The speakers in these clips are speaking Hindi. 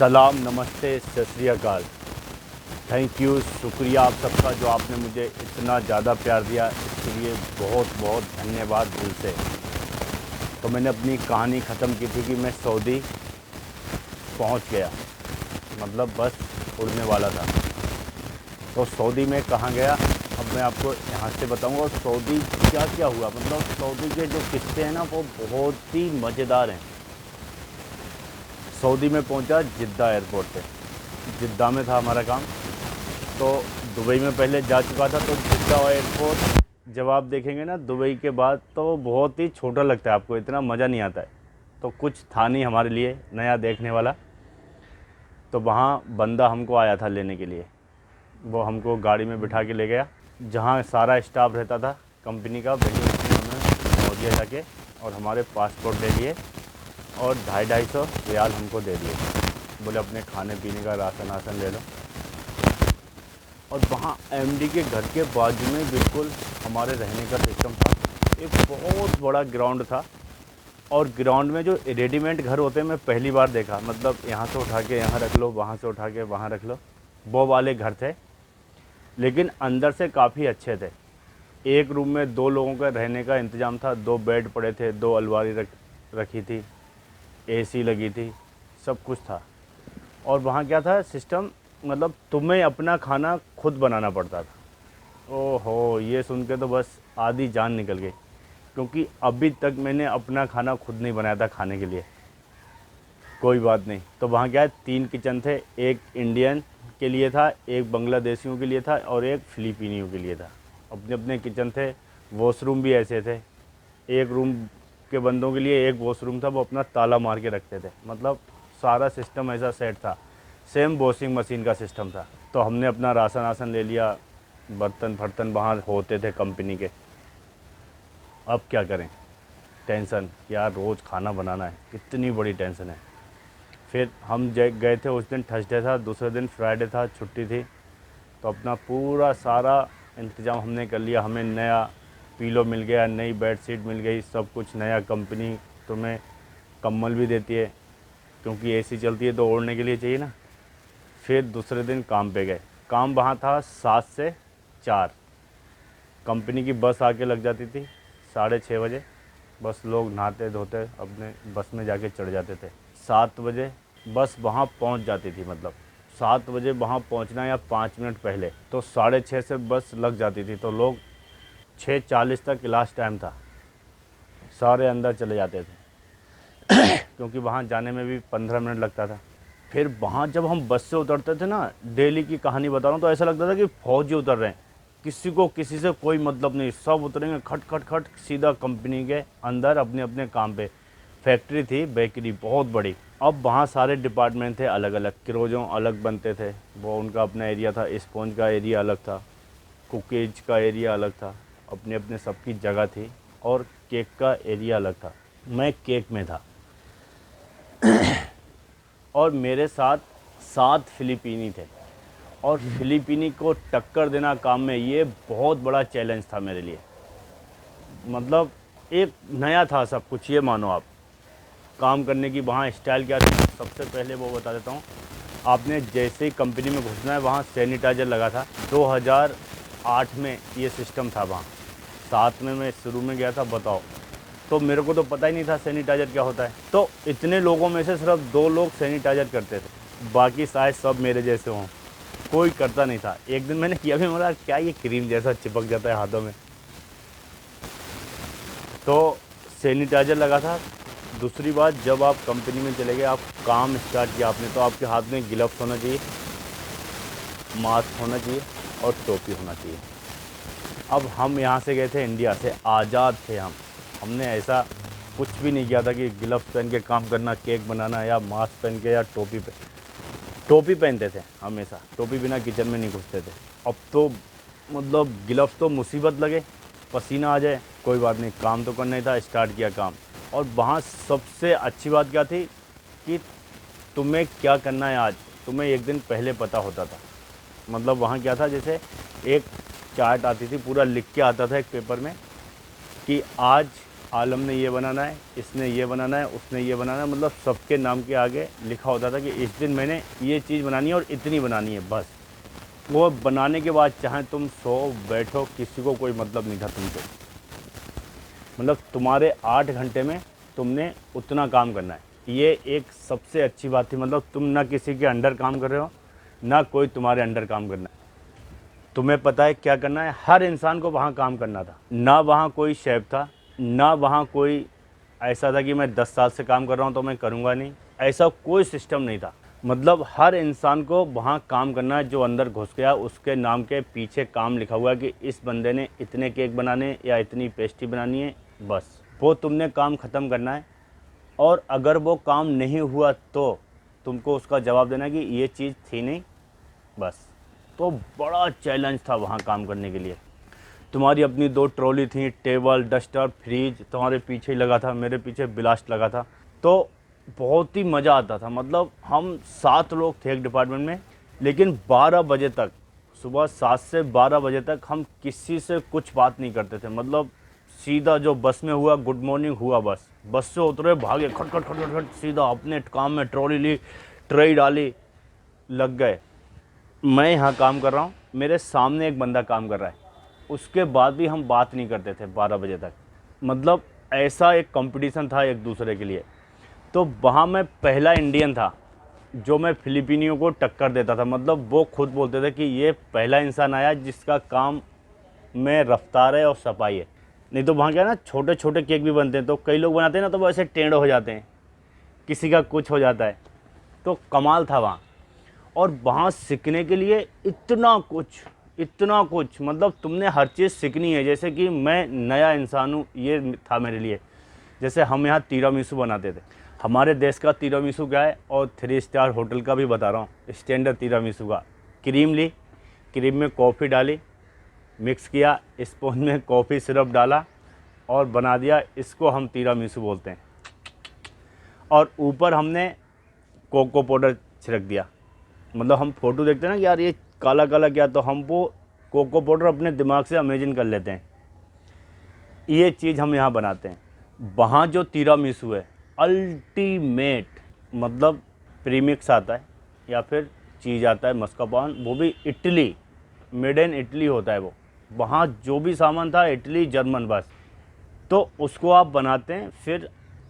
सलाम, नमस्ते, सत श्री अकाल। थैंक यू, शुक्रिया आप सबका जो आपने मुझे इतना ज़्यादा प्यार दिया, इसके लिए बहुत बहुत धन्यवाद दिल से। तो मैंने अपनी कहानी ख़त्म की थी कि मैं सऊदी पहुंच गया, मतलब बस उड़ने वाला था। तो सऊदी में कहाँ गया, अब मैं आपको यहाँ से बताऊंगा। और सऊदी क्या क्या हुआ, मतलब सऊदी के जो किस्से हैं ना वो बहुत ही मज़ेदार हैं। सऊदी में पहुंचा जिद्दा एयरपोर्ट पे। जिद्दा में था हमारा काम, तो दुबई में पहले जा चुका था। तो जिद्दा एयरपोर्ट जब आप देखेंगे ना दुबई के बाद, तो बहुत ही छोटा लगता है, आपको इतना मज़ा नहीं आता है। तो कुछ था नहीं हमारे लिए नया देखने वाला। तो वहाँ बंदा हमको आया था लेने के लिए, वो हमको गाड़ी में बिठा के ले गया जहाँ सारा स्टाफ रहता था कंपनी का। वहीं उसने हमें पहुँच दिया जाके, और हमारे पासपोर्ट ले लिए और 250-250 रियाल हमको दे दिए। बोले अपने खाने पीने का राशन ले लो। और वहाँ एमडी के घर के बाजू में बिल्कुल हमारे रहने का सिस्टम था। एक बहुत बड़ा ग्राउंड था, और ग्राउंड में जो रेडीमेड घर होते हैं मैं पहली बार देखा। मतलब यहाँ से उठा के यहाँ रख लो, वहाँ से उठा के वहाँ रख लो, वो वाले घर थे। लेकिन अंदर से काफ़ी अच्छे थे। एक रूम में 2 लोगों का रहने का इंतज़ाम था, 2 बेड पड़े थे, 2 अलमारी रखी थी, एसी लगी थी, सब कुछ था। और वहाँ क्या था सिस्टम, मतलब तुम्हें अपना खाना खुद बनाना पड़ता था। ओहो, ये सुन के तो बस आधी जान निकल गई, क्योंकि अभी तक मैंने अपना खाना खुद नहीं बनाया था खाने के लिए। कोई बात नहीं। तो वहाँ क्या है, 3 किचन थे, एक इंडियन के लिए था, एक बांग्लादेशियों के लिए था, और एक फिलिपीनियों के लिए था। अपने अपने किचन थे। वॉशरूम भी ऐसे थे, एक रूम के बंदों के लिए एक वॉशरूम था, वो अपना ताला मार के रखते थे। मतलब सारा सिस्टम ऐसा सेट था, सेम वॉशिंग मशीन का सिस्टम था। तो हमने अपना राशन ले लिया, बर्तन फर्तन वहाँ होते थे कंपनी के। अब क्या करें, टेंशन, यार रोज़ खाना बनाना है, कितनी बड़ी टेंशन है। फिर हम गए थे, उस दिन थर्सडे था, दूसरे दिन फ्राइडे था, छुट्टी थी। तो अपना पूरा सारा इंतज़ाम हमने कर लिया। हमें नया पीलो मिल गया, नई बेडशीट मिल गई, सब कुछ नया। कंपनी तुम्हें कंबल भी देती है, क्योंकि एसी चलती है तो ओढ़ने के लिए चाहिए ना। फिर दूसरे दिन काम पे गए। काम वहाँ था 7 से 4। कंपनी की बस आके लग जाती थी 6:30 बजे। बस लोग नहाते धोते अपने बस में जाके चढ़ जाते थे। 7 बजे बस वहाँ पहुँच जाती थी, मतलब 7 बजे वहाँ पहुँचना या 5 मिनट पहले। तो 6:30 से बस लग जाती थी, तो लोग 6:40 तक लास्ट टाइम था, सारे अंदर चले जाते थे। क्योंकि वहाँ जाने में भी 15 मिनट लगता था। फिर वहाँ जब हम बस से उतरते थे ना, दिल्ली की कहानी बता रहा हूँ, तो ऐसा लगता था कि फौजी उतर रहे हैं। किसी को किसी से कोई मतलब नहीं, सब उतरेंगे खट खट खट सीधा कंपनी के अंदर अपने अपने काम पे। फैक्ट्री थी, बेकरी बहुत बड़ी। अब वहाँ सारे डिपार्टमेंट थे अलग अलग, क्रोजों अलग बनते थे, वो उनका अपना एरिया था। स्पॉन्ज का एरिया अलग था, कुकीज का एरिया अलग था, अपने अपने सबकी जगह थी। और केक का एरिया अलग था। मैं केक में था, और मेरे साथ 7 फिलिपीनी थे। और फिलिपीनी को टक्कर देना काम में, ये बहुत बड़ा चैलेंज था मेरे लिए। मतलब एक नया था सब कुछ, ये मानो आप। काम करने की वहाँ स्टाइल क्या थी, सबसे पहले वो बता देता हूँ। आपने जैसे ही कंपनी में घुसना है, वहाँ सैनिटाइज़र लगा था। 2008 में ये सिस्टम था वहाँ। 7 में मैं शुरू में गया था, बताओ। तो मेरे को तो पता ही नहीं था सैनिटाइज़र क्या होता है। तो इतने लोगों में से सिर्फ 2 लोग सैनिटाइज़र करते थे, बाकी शायद सब मेरे जैसे हों, कोई करता नहीं था। एक दिन मैंने किया भी, बोला क्या ये क्रीम जैसा चिपक जाता है हाथों में। तो सैनिटाइज़र लगा था। दूसरी बात, जब आप कंपनी में चले गए, आप काम स्टार्ट किया आपने, तो आपके हाथ में ग्लव्स होना चाहिए, मास्क होना चाहिए, और टोपी होना चाहिए। अब हम यहाँ से गए थे, इंडिया से आज़ाद थे हम। हमने ऐसा कुछ भी नहीं किया था कि ग्लव्स पहन के काम करना, केक बनाना, या मास्क पहन के, या टोपी पहनते थे हमेशा। टोपी बिना किचन में नहीं घुसते थे। अब तो मतलब ग्लव्स तो मुसीबत लगे, पसीना आ जाए, कोई बात नहीं, काम तो करना ही था। स्टार्ट किया काम। और वहाँ सबसे अच्छी बात क्या थी कि तुम्हें क्या करना है आज, तुम्हें एक दिन पहले पता होता था। मतलब वहाँ क्या था, जैसे एक चार्ट आती थी, पूरा लिख के आता था एक पेपर में कि आज आलम ने ये बनाना है, इसने ये बनाना है, उसने ये बनाना है, मतलब सबके नाम के आगे लिखा होता था कि इस दिन मैंने ये चीज़ बनानी है और इतनी बनानी है बस। वो बनाने के बाद चाहे तुम सो बैठो, किसी को कोई मतलब नहीं था तुमसे। मतलब तुम्हारे 8 घंटे में तुमने उतना काम करना है। ये एक सबसे अच्छी बात थी। मतलब तुम ना किसी के अंडर काम कर रहे हो, ना कोई तुम्हारे अंडर काम करना है। तुम्हें पता है क्या करना है। हर इंसान को वहाँ काम करना था। ना वहाँ कोई शेफ था, ना वहाँ कोई ऐसा था कि मैं 10 साल से काम कर रहा हूँ तो मैं करूँगा नहीं, ऐसा कोई सिस्टम नहीं था। मतलब हर इंसान को वहाँ काम करना है। जो अंदर घुस गया उसके नाम के पीछे काम लिखा हुआ है कि इस बंदे ने इतने केक बनाने या इतनी पेस्ट्री बनानी है, बस वो तुमने काम ख़त्म करना है। और अगर वो काम नहीं हुआ तो तुमको उसका जवाब देना कि ये चीज़ थी नहीं, बस। तो बड़ा चैलेंज था वहाँ काम करने के लिए। तुम्हारी अपनी 2 ट्रॉली थी, टेबल, डस्टर, फ्रिज तुम्हारे पीछे ही लगा था, मेरे पीछे ब्लास्ट लगा था। तो बहुत ही मज़ा आता था। मतलब हम 7 लोग थे एक डिपार्टमेंट में, लेकिन 12 बजे तक, सुबह 7 से 12 बजे तक हम किसी से कुछ बात नहीं करते थे। मतलब सीधा जो बस में हुआ गुड मॉर्निंग हुआ, बस से उतरे, भागे, खट खट खट खट खट, सीधा अपने काम में ट्रॉली ली, ट्रे डाली, लग गए। मैं यहाँ काम कर रहा हूँ, मेरे सामने एक बंदा काम कर रहा है, उसके बाद भी हम बात नहीं करते थे 12 बजे तक। मतलब ऐसा एक कंपटीशन था एक दूसरे के लिए। तो वहाँ मैं पहला इंडियन था जो मैं फिलिपिनियों को टक्कर देता था। मतलब वो खुद बोलते थे कि ये पहला इंसान आया जिसका काम में रफ्तार है और सफाई है। नहीं तो वहाँ क्या है ना, छोटे छोटे केक भी बनते हैं, तो कई लोग बनाते हैं ना तो वो ऐसे टेढ़े हो जाते हैं, किसी का कुछ हो जाता है। तो कमाल था वहाँ। और वहाँ सीखने के लिए इतना कुछ, इतना कुछ, मतलब तुमने हर चीज़ सीखनी है। जैसे कि मैं नया इंसान हूँ, ये था मेरे लिए। जैसे हम यहाँ तिरामिसू बनाते थे। हमारे देश का तिरामिसू क्या है, और 3 स्टार होटल का भी बता रहा हूँ, स्टैंडर्ड तिरामिसू का। क्रीम ली, क्रीम में कॉफ़ी डाली, मिक्स किया, स्पून में कॉफ़ी सिरप डाला और बना दिया। इसको हम तिरामिसू बोलते हैं। और ऊपर हमने कोको पाउडर छिड़क दिया। मतलब हम फ़ोटो देखते हैं ना कि यार ये काला काला क्या, तो हम वो कोको पाउडर अपने दिमाग से इमेजिन कर लेते हैं। ये चीज़ हम यहाँ बनाते हैं। वहाँ जो तिरामिसू है अल्टीमेट, मतलब प्रीमिक्स आता है या फिर चीज़ आता है मस्कापान, वो भी इटली, मेड इन इटली होता है वो। वहाँ जो भी सामान था इटली, जर्मन, बस। तो उसको आप बनाते हैं। फिर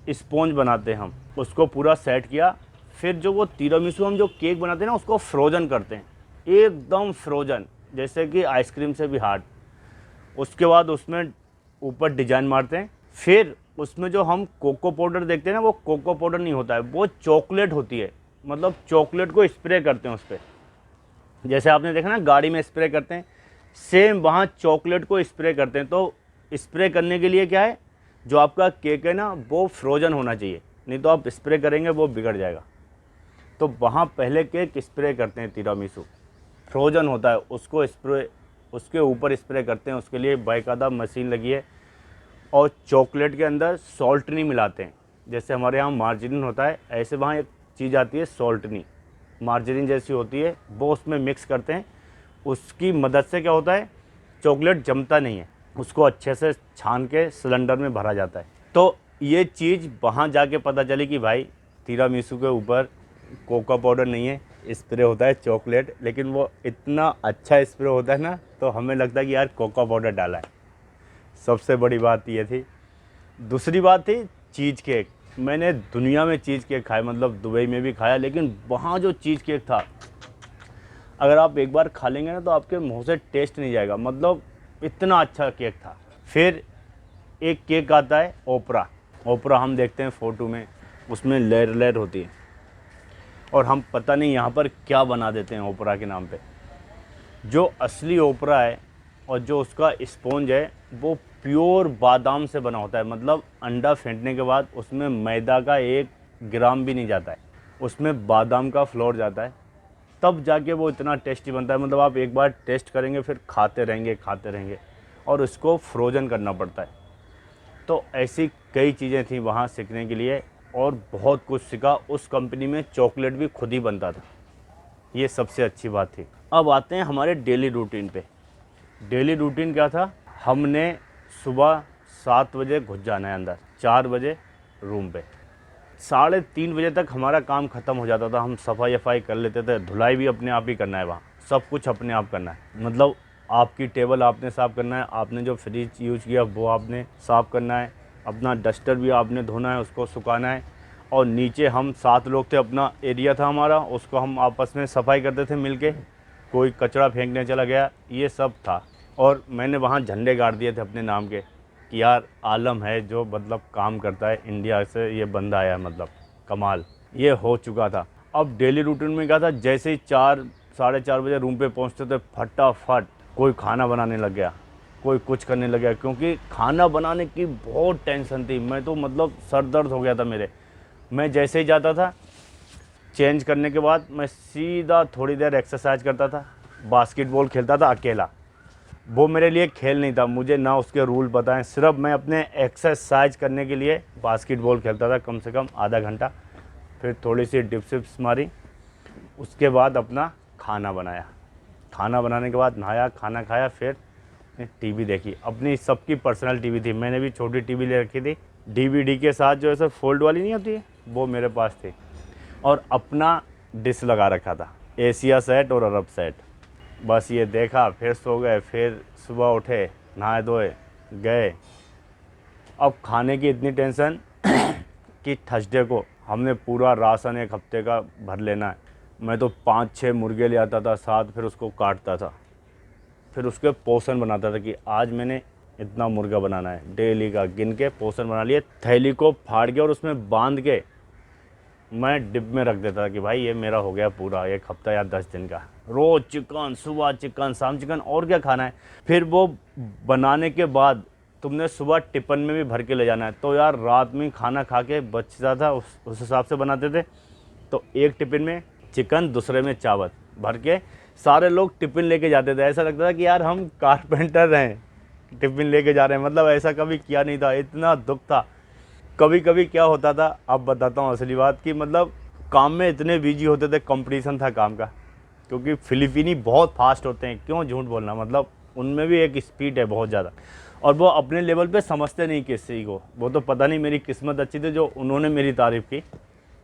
स्पॉन्ज बनाते हैं हम, उसको पूरा सेट किया। फिर जो वो तिरामिसू हम जो केक बनाते हैं ना, उसको फ्रोज़न करते हैं, एकदम फ्रोज़न, जैसे कि आइसक्रीम से भी हार्ड। उसके बाद उसमें ऊपर डिज़ाइन मारते हैं। फिर उसमें जो हम कोको पाउडर देखते हैं ना, वो कोको पाउडर नहीं होता है, वो चॉकलेट होती है। मतलब चॉकलेट को स्प्रे करते हैं उस पर, जैसे आपने देखा ना गाड़ी में स्प्रे करते हैं, सेम वहाँ चॉकलेट को स्प्रे करते हैं। तो स्प्रे करने के लिए क्या है, जो आपका केक है ना वो फ्रोज़न होना चाहिए, नहीं तो आप स्प्रे करेंगे वो बिगड़ जाएगा। तो वहाँ पहले केक स्प्रे करते हैं, तिरामिसू फ्रोज़न होता है, उसको स्प्रे, उसके ऊपर स्प्रे करते हैं। उसके लिए बाकायदा मशीन लगी है। और चॉकलेट के अंदर सॉल्टनी मिलाते हैं। जैसे हमारे यहाँ मार्जरीन होता है, ऐसे वहाँ एक चीज़ आती है सॉल्टनी, मार्जरीन जैसी होती है, वो उसमें मिक्स करते हैं। उसकी मदद से क्या होता है, चॉकलेट जमता नहीं है, उसको अच्छे से छान के सिलेंडर में भरा जाता है। तो ये चीज़ वहाँ जाके पता चली कि भाई तिरामिसू के ऊपर कोको पाउडर नहीं है, स्प्रे होता है चॉकलेट। लेकिन वो इतना अच्छा स्प्रे होता है ना, तो हमें लगता है कि यार कोको पाउडर डाला है। सबसे बड़ी बात ये थी। दूसरी बात थी चीज़ केक। मैंने दुनिया में चीज़ केक खाया, मतलब दुबई में भी खाया, लेकिन वहाँ जो चीज़ केक था, अगर आप एक बार खा लेंगे ना तो आपके मुंह से टेस्ट नहीं जाएगा। मतलब इतना अच्छा केक था। फिर एक केक आता है ओपरा। ओपरा हम देखते हैं फ़ोटो में, उसमें लेयर लेयर होती है, और हम पता नहीं यहाँ पर क्या बना देते हैं ओपरा के नाम पे। जो असली ओपरा है और जो उसका स्पॉन्ज है वो प्योर बादाम से बना होता है। मतलब अंडा फेंटने के बाद उसमें मैदा का 1 ग्राम भी नहीं जाता है, उसमें बादाम का फ्लोर जाता है, तब जाके वो इतना टेस्टी बनता है। मतलब आप एक बार टेस्ट करेंगे फिर खाते रहेंगे खाते रहेंगे। और उसको फ्रोज़न करना पड़ता है। तो ऐसी कई चीज़ें थी वहाँ सीखने के लिए, और बहुत कुछ सीखा। उस कंपनी में चॉकलेट भी खुद ही बनता था, ये सबसे अच्छी बात थी। अब आते हैं हमारे डेली रूटीन पे। डेली रूटीन क्या था, हमने सुबह 7 बजे घुस जाना है अंदर, 4 बजे रूम पे। 3:30 बजे तक हमारा काम ख़त्म हो जाता था। हम सफाई वफाई कर लेते थे, धुलाई भी अपने आप ही करना है वहाँ, सब कुछ अपने आप करना है। मतलब आपकी टेबल आपने साफ़ करना है, आपने जो फ्रिज यूज़ किया वो आपने साफ़ करना है, अपना डस्टर भी आपने धोना है, उसको सुखाना है। और नीचे हम 7 लोग थे, अपना एरिया था हमारा, उसको हम आपस में सफाई करते थे मिल के। कोई कचरा फेंकने चला गया, ये सब था। और मैंने वहाँ झंडे गाड़ दिए थे अपने नाम के कि यार आलम है जो मतलब काम करता है, इंडिया से ये बंदा आया, मतलब कमाल। ये हो चुका था। अब डेली रूटीन में क्या था, जैसे ही 4 साढ़े 4 बजे रूम पे पहुंचते थे, फटाफट कोई खाना बनाने लग गया, कोई कुछ करने लग गया, क्योंकि खाना बनाने की बहुत टेंशन थी। मैं तो मतलब सर दर्द हो गया था मेरे। मैं जैसे ही जाता था चेंज करने के बाद मैं सीधा थोड़ी देर एक्सरसाइज करता था, बास्केटबॉल खेलता था अकेला। वो मेरे लिए खेल नहीं था, मुझे ना उसके रूल पता हैं, सिर्फ मैं अपने एक्सरसाइज करने के लिए बास्केटबॉल खेलता था कम से कम आधा घंटा। फिर थोड़ी सी डिप्स मारी, उसके बाद अपना खाना बनाया। खाना बनाने के बाद नहाया, खाना खाया, फिर टीवी देखी। अपनी सबकी पर्सनल टीवी थी, मैंने भी छोटी टीवी ले रखी थी, डीवीडी के साथ जो ऐसे फोल्ड वाली नहीं होती है, वो मेरे पास थी। और अपना डिश लगा रखा था, एशिया सेट और अरब सेट। बस ये देखा, फिर सो गए, फिर सुबह उठे, नहाए धोए, गए। अब खाने की इतनी टेंशन कि थर्सडे को हमने पूरा राशन 1 हफ्ते का भर लेना है। मैं तो 5-6 मुर्गे ले आता था साथ, फिर उसको काटता था, फिर उसके पोर्शन बनाता था कि आज मैंने इतना मुर्गा बनाना है, डेली का गिन के पोर्शन बना लिए। थैली को फाड़ के और उसमें बांध के मैं डिब में रख देता था कि भाई ये मेरा हो गया पूरा 1 हफ्ता या 10 दिन का। रोज़ चिकन, सुबह चिकन, शाम चिकन, और क्या खाना है। फिर वो बनाने के बाद तुमने सुबह टिफ़िन में भी भर के ले जाना है। तो यार रात में खाना खा के बचता था, उस हिसाब से बनाते थे। तो एक टिफ़िन में चिकन, दूसरे में चावल भर के सारे लोग टिफ़िन लेके जाते थे। ऐसा लगता था कि यार हम कारपेंटर हैं, टिफ़िन लेके जा रहे हैं। मतलब ऐसा कभी किया नहीं था, इतना दुख था। कभी कभी क्या होता था, अब बताता हूँ असली बात, कि मतलब काम में इतने बिजी होते थे, कंपटीशन था काम का, क्योंकि फिलिपीनी बहुत फास्ट होते हैं, क्यों झूठ बोलना, मतलब उनमें भी एक स्पीड है बहुत ज़्यादा। और वो अपने लेवल पे समझते नहीं किसी को। वो तो पता नहीं मेरी किस्मत अच्छी थी जो उन्होंने मेरी तारीफ़ की,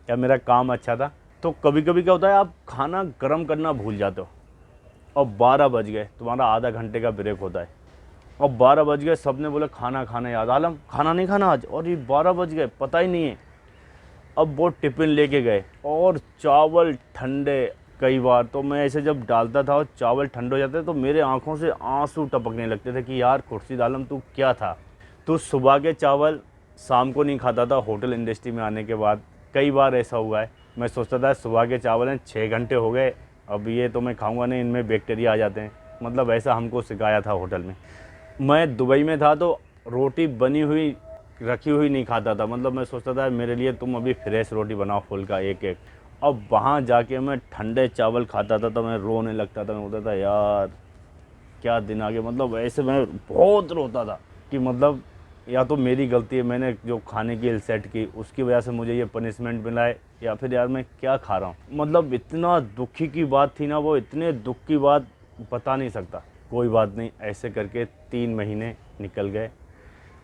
या मेरा काम अच्छा था। तो कभी कभी क्या होता है, आप खाना गर्म करना भूल जाते हो और 12 बज गए, तुम्हारा आधा घंटे का ब्रेक होता है, और 12 बज गए, सब ने बोला खाना खाना याद, आलम खाना नहीं खाना आज, और ये 12 बज गए, पता ही नहीं है। अब वो टिफ़िन लेके गए और चावल ठंडे। कई बार तो मैं ऐसे जब डालता था और चावल ठंडे हो जाते तो मेरे आंखों से आंसू टपकने लगते थे कि यार खुर्शीद आलम तू क्या था, तू सुबह के चावल शाम को नहीं खाता था। होटल इंडस्ट्री में आने के बाद कई बार ऐसा हुआ है, मैं सोचता था सुबह के चावल हैं 6 घंटे हो गए, अब ये तो मैं खाऊंगा नहीं, इनमें बैक्टीरिया आ जाते हैं। मतलब ऐसा हमको सिखाया था होटल में। मैं दुबई में था तो रोटी बनी हुई रखी हुई नहीं खाता था। मतलब मैं सोचता था मेरे लिए तुम अभी फ्रेश रोटी बनाओ फुल्का एक एक। अब वहाँ जाके मैं ठंडे चावल खाता था तो मैं रोने लगता था। मैं बोलता था यार क्या दिन आ गए। मतलब ऐसे मैं बहुत रोता था कि मतलब या तो मेरी गलती है, मैंने जो खाने की हिल सेट की उसकी वजह से मुझे ये पनिशमेंट मिला है, या फिर यार मैं क्या खा रहा हूँ। मतलब इतना दुखी की बात थी ना वो, इतने दुख की बात बता नहीं सकता। कोई बात नहीं, ऐसे करके 3 महीने निकल गए।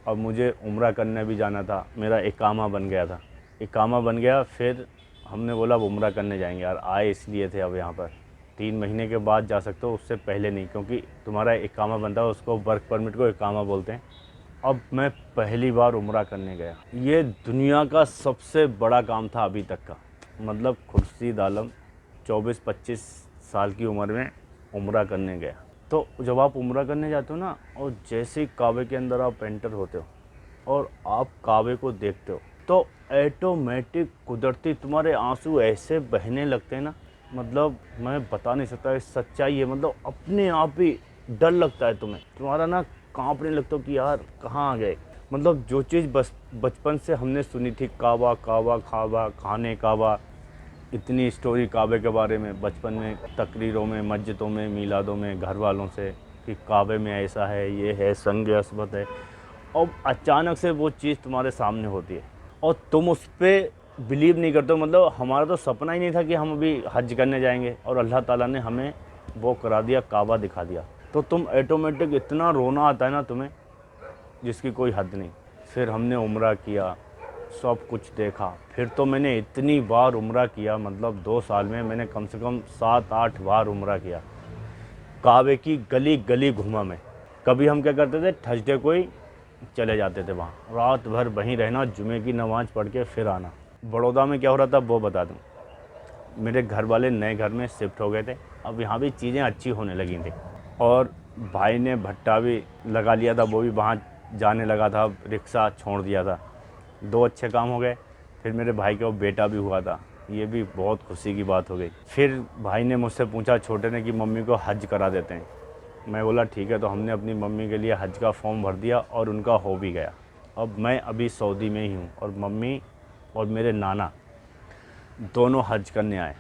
अब मुझे उम्रा करने भी जाना था, मेरा इकामा बन गया था। इकामा बन गया, फिर हमने बोला अब उम्रा करने जाएंगे। यार आए इसलिए थे अब यहाँ पर 3 महीने के बाद जा सकते हो, उससे पहले नहीं, क्योंकि तुम्हारा इकामा बनता है, उसको वर्क परमिट को इकामा बोलते हैं। अब मैं पहली बार उम्रा करने गया। ये दुनिया का सबसे बड़ा काम था अभी तक का। मतलब खुर्शीद आलम 24-25 साल की उम्र में उम्रा करने गया। तो जब आप उम्रा करने जाते हो ना, और जैसे ही काबे के अंदर आप एंटर होते हो और आप काबे को देखते हो, तो ऐटोमेटिक कुदरती तुम्हारे आंसू ऐसे बहने लगते हैं ना, मतलब मैं बता नहीं सकता, ये सच्चाई है। मतलब अपने आप ही डर लगता है तुम्हें, तुम्हारा ना कांपने लगता हो कि यार कहाँ आ गए। मतलब जो चीज़ बचपन से हमने सुनी थी, काबा काबा काबा, खाने काबा, इतनी स्टोरी काबे के बारे में बचपन में तकरीरों में, मस्जिदों में, मीलादों में, घर वालों से, कि काबे में ऐसा है, ये है, संग अस्बत है। और अचानक से वो चीज़ तुम्हारे सामने होती है और तुम उस पर बिलीव नहीं करते हो। मतलब हमारा तो सपना ही नहीं था कि हम अभी हज करने जाएंगे, और अल्लाह ताला ने हमें वो करा दिया, काबा दिखा दिया। तो तुम ऑटोमेटिक इतना रोना आता है ना तुम्हें जिसकी कोई हद नहीं। फिर हमने उम्रा किया, सब कुछ देखा। फिर तो मैंने इतनी बार उम्रा किया, मतलब 2 साल में मैंने कम से कम 7-8 बार उम्रा किया। काबे की गली गली घूमा मैं। कभी हम क्या करते थे, थर्सडे को ही चले जाते थे वहाँ, रात भर वहीं रहना, जुमे की नमाज़ पढ़ के फिर आना। बड़ौदा में क्या हो रहा था वो बता दूँ। मेरे घर वाले नए घर में शिफ्ट हो गए थे, अब यहाँ भी चीज़ें अच्छी होने लगी थी, और भाई ने भट्टा भी लगा लिया था, वो भी वहाँ जाने लगा था, रिक्शा छोड़ दिया था। 2 अच्छे काम हो गए। फिर मेरे भाई का बेटा भी हुआ था, ये भी बहुत खुशी की बात हो गई। फिर भाई ने मुझसे पूछा छोटे ने कि मम्मी को हज करा देते हैं। मैं बोला ठीक है। तो हमने अपनी मम्मी के लिए हज का फॉर्म भर दिया और उनका हो भी गया। अब मैं अभी सऊदी में ही हूँ और मम्मी और मेरे नाना दोनों हज करने आए,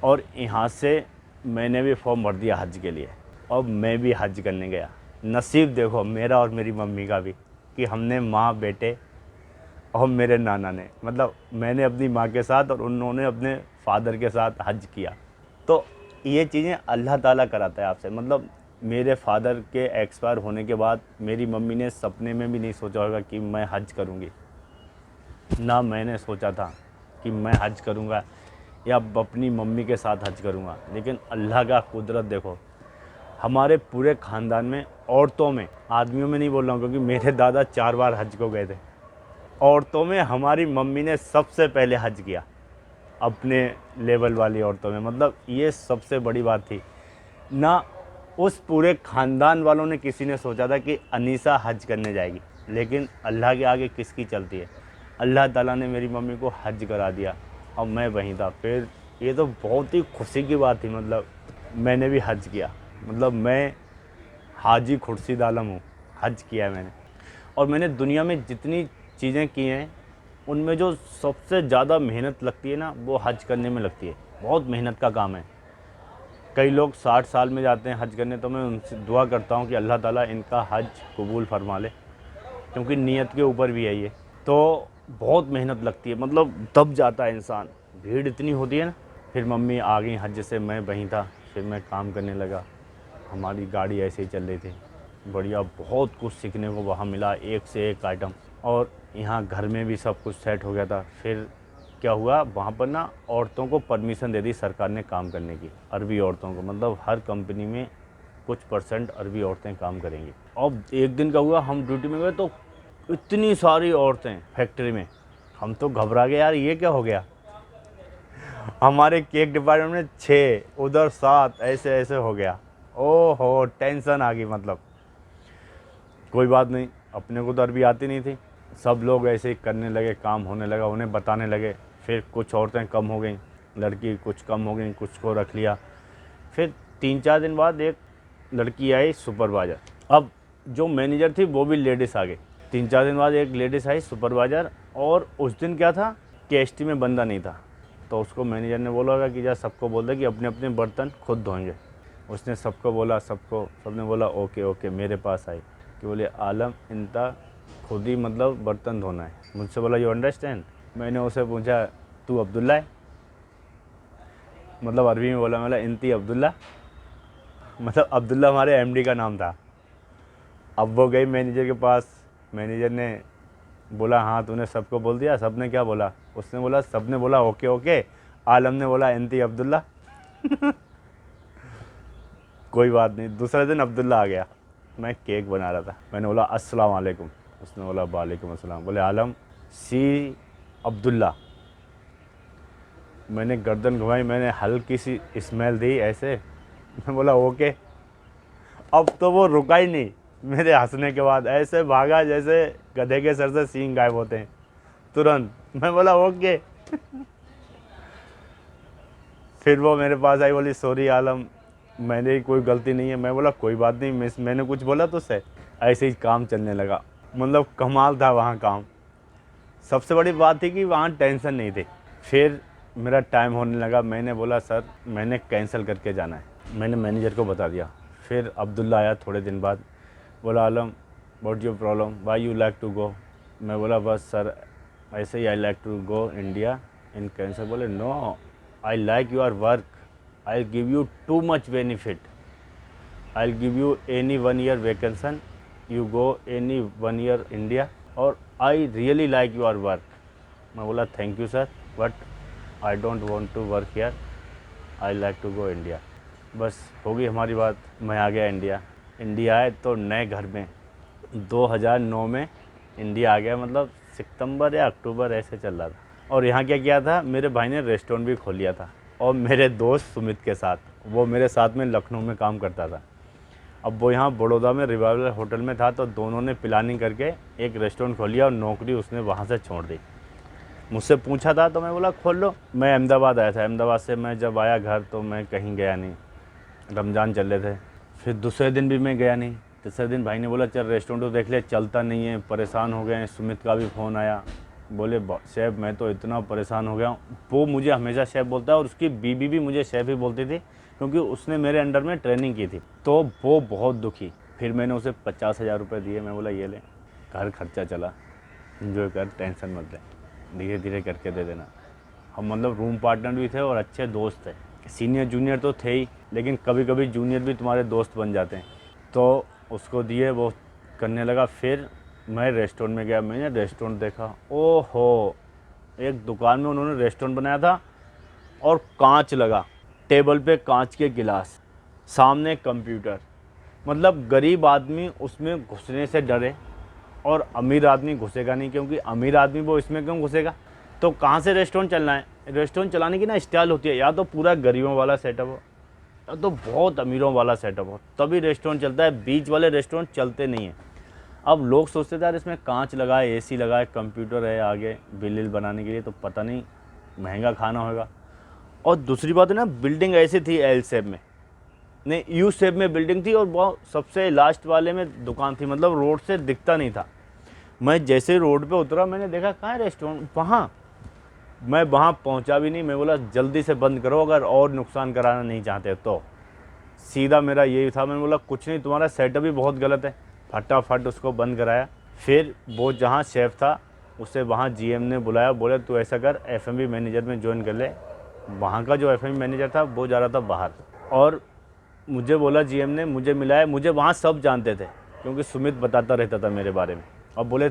और यहाँ से मैंने भी फॉर्म भर दिया हज के लिए। अब मैं भी हज करने गया। नसीब देखो मेरा और मेरी मम्मी का भी, कि हमने माँ बेटे और मेरे नाना ने, मतलब मैंने अपनी माँ के साथ और उन्होंने अपने फादर के साथ हज किया। तो ये चीज़ें अल्लाह ताला कराता है आपसे। मतलब मेरे फादर के एक्सपायर होने के बाद मेरी मम्मी ने सपने में भी नहीं सोचा होगा कि मैं हज करूँगी, ना मैंने सोचा था कि मैं हज करूँगा या अपनी मम्मी के साथ हज करूँगा। लेकिन अल्लाह का कुदरत देखो, हमारे पूरे ख़ानदान में, औरतों में, आदमियों में नहीं बोल रहा हूँ क्योंकि मेरे दादा 4 बार हज को गए थे, औरतों में हमारी मम्मी ने सबसे पहले हज किया, अपने लेवल वाली औरतों में। मतलब ये सबसे बड़ी बात थी ना। उस पूरे ख़ानदान वालों ने, किसी ने सोचा था कि अनीसा हज करने जाएगी, लेकिन अल्लाह के आगे किसकी चलती है। अल्लाह ताला ने मेरी मम्मी को हज करा दिया, अब मैं वहीं था। फिर ये तो बहुत ही खुशी की बात थी। मतलब मैंने भी हज किया, मतलब मैं हाजी खुर्शीद आलम हूँ, हज किया है मैंने। और मैंने दुनिया में जितनी चीज़ें की हैं उनमें जो सबसे ज़्यादा मेहनत लगती है ना, वो हज करने में लगती है। बहुत मेहनत का काम है। कई लोग 60 साल में जाते हैं हज करने, तो मैं उनसे दुआ करता हूँ कि अल्लाह ताला इनका हज कबूल फरमा ले, क्योंकि नीयत के ऊपर भी है ये। तो बहुत मेहनत लगती है, मतलब दब जाता है इंसान, भीड़ इतनी होती है ना। फिर मम्मी आ गई हज से, मैं वहीं था, फिर मैं काम करने लगा। हमारी गाड़ी ऐसे ही चल रही थी, बढ़िया। बहुत कुछ सीखने को वहाँ मिला, एक से एक आइटम। और यहाँ घर में भी सब कुछ सेट हो गया था। फिर क्या हुआ, वहाँ पर ना औरतों को परमिशन दे दी सरकार ने काम करने की, अरबी औरतों को। मतलब हर कंपनी में कुछ % अरबी औरतें काम करेंगी। अब एक दिन का हुआ, हम ड्यूटी में गए तो इतनी सारी औरतें फैक्ट्री में, हम तो घबरा गए, यार ये क्या हो गया। हमारे केक डिपार्टमेंट में 6, उधर 7, ऐसे ऐसे हो गया। ओहो, टेंशन आ गई। मतलब कोई बात नहीं, अपने को तो अरबी आती नहीं थी। सब लोग ऐसे ही करने लगे, काम होने लगा, उन्हें बताने लगे। फिर कुछ औरतें कम हो गई, लड़की कुछ कम हो गई, कुछ को रख लिया। फिर 3-4 दिन बाद एक लड़की आई सुपरवाइज़र। अब जो मैनेजर थी वो भी लेडीज़ आ गई। 3-4 दिन बाद एक लेडीज़ आई सुपरवाइज़र। और उस दिन क्या था, केएसटी में बंदा नहीं था, तो उसको मैनेजर ने बोला होगा कि जा सबको बोल दे कि अपने अपने बर्तन खुद धोएंगे। उसने सबको बोला, सबने बोला ओके ओके। मेरे पास आई कि बोले आलम इनता खुद ही मतलब बर्तन धोना है। मुझसे बोला यू अंडरस्टैंड। मैंने उसे पूछा तू अब्दुल्ला है, मतलब अरबी में बोला इंती अब्दुल्ला, मतलब अब्दुल्ला हमारे एमडी का नाम था। अब वो गई मैनेजर के पास, मैनेजर ने बोला हाँ तूने सबको बोल दिया। सबने क्या बोला, उसने बोला, सबने बोला ओके ओके। आलम ने बोला इंती अब्दुल्ला। कोई बात नहीं। दूसरे दिन अब्दुल्ला आ गया, मैं केक बना रहा था। मैंने बोला अस्सलाम वालेकुम, उसने बोला वालेकुम अस्सलाम। बोले आलम सी अब्दुल्ला। मैंने गर्दन घुमाई, मैंने हल्की सी स्मेल दी ऐसे। मैं बोला ओके। अब तो वो रुका ही नहीं, मेरे हंसने के बाद ऐसे भागा जैसे गधे के सर से सींग गायब होते हैं तुरंत। मैं बोला ओके। फिर वो मेरे पास आई, बोली सॉरी आलम, मैंने कोई गलती नहीं है। मैं बोला कोई बात नहीं, मैंने कुछ बोला तो उससे। ऐसे ही काम चलने लगा। मतलब कमाल था वहाँ काम। सबसे बड़ी बात थी कि वहाँ टेंशन नहीं थी। फिर मेरा टाइम होने लगा, मैंने बोला सर मैंने कैंसिल करके जाना है। मैंने मैनेजर को बता दिया। फिर अब्दुल्ला आया थोड़े दिन बाद, बोला Alam what your problem, why you like to go. मैं बोला बस सर ऐसे ही, I like to go India in cancer. बोले no, I like your work, I'll give you too much benefit. I'll give you any 1 year vacation you go any 1 year India और I really like your work. मैं बोला thank you sir, but I don't want to work here, I like to go India. बस हो गई हमारी बात, मैं आ गया इंडिया। इंडिया आए तो नए घर में 2009 में इंडिया आ गया, मतलब सितंबर या अक्टूबर ऐसे चल रहा था। और यहाँ क्या किया था, मेरे भाई ने रेस्टोरेंट भी खोल लिया था और मेरे दोस्त सुमित के साथ, वो मेरे साथ में लखनऊ में काम करता था। अब वो यहाँ बड़ौदा में रिवाइवल होटल में था, तो दोनों ने प्लानिंग करके एक रेस्टोरेंट खोल लिया और नौकरी उसने वहाँ से छोड़ दी। मुझसे पूछा था तो मैं बोला खोल लो। मैं अहमदाबाद आया था, अहमदाबाद से मैं जब आया घर तो मैं कहीं गया नहीं, रमज़ान चल रहे थे। फिर दूसरे दिन भी मैं गया नहीं। तीसरे दिन भाई ने बोला चल रेस्टोरेंट तो देख ले, चलता नहीं है, परेशान हो गए हैं। सुमित का भी फ़ोन आया, बोले शेफ़ मैं तो इतना परेशान हो गया हूँ। वो मुझे हमेशा शेफ़ बोलता है और उसकी बीबी भी मुझे शेफ़ ही बोलती थी, क्योंकि उसने मेरे अंडर में ट्रेनिंग की थी। तो वो बहुत दुखी। फिर मैंने उसे 50,000 रुपये दिए। मैं बोला ये ले, घर खर्चा चला, इन्जॉय कर, टेंशन मत ले, धीरे धीरे करके दे देना। हम मतलब रूम पार्टनर भी थे और अच्छे दोस्त थे। सीनियर जूनियर तो थे ही, लेकिन कभी कभी जूनियर भी तुम्हारे दोस्त बन जाते हैं। तो उसको दिए, वो करने लगा। फिर मैं रेस्टोरेंट में गया, मैंने रेस्टोरेंट देखा, ओहो, एक दुकान में उन्होंने रेस्टोरेंट बनाया था और कांच लगा, टेबल पे कांच के गिलास, सामने कंप्यूटर। मतलब गरीब आदमी उसमें घुसने से डरे और अमीर आदमी घुसेगा नहीं, क्योंकि अमीर आदमी वो इसमें क्यों घुसेगा। तो कहाँ से रेस्टोरेंट चलना है, रेस्टोरेंट चलाने की ना स्टाइल होती है, या तो पूरा गरीबों वाला सेटअप हो या तो बहुत अमीरों वाला सेटअप हो, तभी रेस्टोरेंट चलता है। बीच वाले रेस्टोरेंट चलते नहीं हैं। अब लोग सोचते थे यार इसमें कांच लगा है, एसी लगा है, कंप्यूटर है आगे बिल बनाने के लिए, तो पता नहीं महंगा खाना होगा। और दूसरी बात है ना, बिल्डिंग ऐसी थी एल शेप में, नहीं यू शेप में बिल्डिंग थी, और वो सबसे लास्ट वाले में दुकान थी, मतलब रोड से दिखता नहीं था। मैं जैसे रोड पे उतरा, मैंने देखा कहाँ है रेस्टोरेंट, वहाँ। मैं वहाँ पहुँचा भी नहीं। मैं बोला जल्दी से बंद करो, अगर और नुकसान कराना नहीं चाहते तो। सीधा मेरा यही था। मैंने बोला कुछ नहीं, तुम्हारा सेटअप भी बहुत गलत है। फटाफट उसको बंद कराया। फिर वो जहाँ शेफ़ था उसे वहाँ जीएम ने बुलाया, बोले तू ऐसा कर, एफएमबी मैनेजर में ज्वाइन कर ले। वहाँ का जो एफएमबी मैनेजर था वो जा रहा था बाहर, और मुझे बोला जीएम ने, मुझे मिलाया। मुझे वहाँ सब जानते थे, क्योंकि सुमित बताता रहता था मेरे बारे में। अब बोले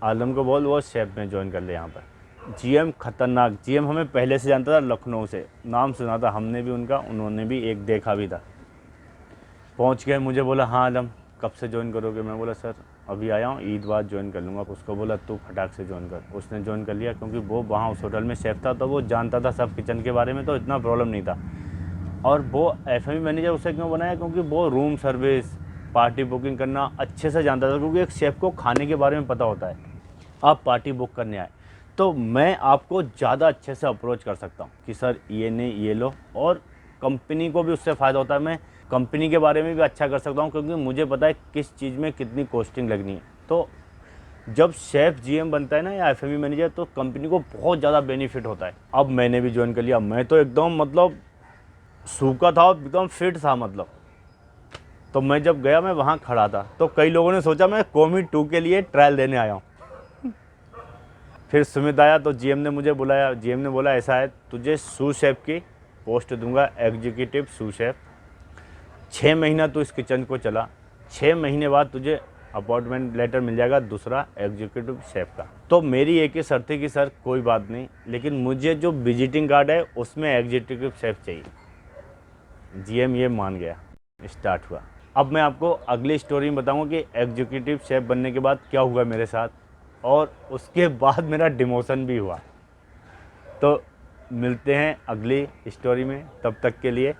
आलम को बोल वो शेफ़ में ज्वाइन कर ले यहाँ पर। जीएम खतरनाक, जीएम हमें पहले से जानता था, लखनऊ से नाम सुना था हमने भी उनका, उन्होंने भी एक देखा भी था। पहुँच गए, मुझे बोला हाँ आलम कब से ज्वाइन करोगे। मैं बोला सर अभी आया हूँ, ईद बाद ज्वाइन कर लूँगा। उसको बोला तू फटाक से ज्वाइन कर। उसने ज्वाइन कर लिया, क्योंकि वो वहाँ उस होटल में शेफ़ था, तो वो जानता था सब किचन के बारे में, तो इतना प्रॉब्लम नहीं था। और वो एफएमबी मैनेजर उसे क्यों बनाया, क्योंकि वो रूम सर्विस, पार्टी बुकिंग करना अच्छे से जानता था, क्योंकि एक शेफ़ को खाने के बारे में पता होता है। आप पार्टी बुक करने आए तो मैं आपको ज़्यादा अच्छे से अप्रोच कर सकता हूँ कि सर ये नहीं ये लो, और कंपनी को भी उससे फ़ायदा होता है। मैं कंपनी के बारे में भी अच्छा कर सकता हूँ, क्योंकि मुझे पता है किस चीज़ में कितनी कॉस्टिंग लगनी है। तो जब शेफ़ जीएम बनता है ना या एफएमबी मैनेजर, तो कंपनी को बहुत ज़्यादा बेनिफिट होता है। अब मैंने भी ज्वाइन कर लिया। मैं तो एकदम मतलब सूखा था, एकदम फिट था मतलब। तो मैं जब गया, मैं वहाँ खड़ा था, तो कई लोगों ने सोचा मैं कॉमी 2 के लिए ट्रायल देने आया हूँ। फिर सुमित आया तो जीएम ने मुझे बुलाया। जीएम ने बोला ऐसा है, तुझे सूस शेफ़ की पोस्ट दूंगा, एग्जीक्यूटिव सूस शेफ़। 6 महीना तू इस किचन को चला, 6 महीने बाद तुझे अपॉइंटमेंट लेटर मिल जाएगा दूसरा एग्जीक्यूटिव शेफ़ का। तो मेरी एक ही शर्त थी कि सर कोई बात नहीं, लेकिन मुझे जो विजिटिंग कार्ड है उसमें एग्जीक्यूटिव शेफ़ चाहिए। जीएम ये मान गया, स्टार्ट हुआ। अब मैं आपको अगली स्टोरी में बताऊंगा कि एग्जीक्यूटिव शेफ़ बनने के बाद क्या हुआ मेरे साथ, और उसके बाद मेरा डिमोशन भी हुआ। तो मिलते हैं अगली स्टोरी में, तब तक के लिए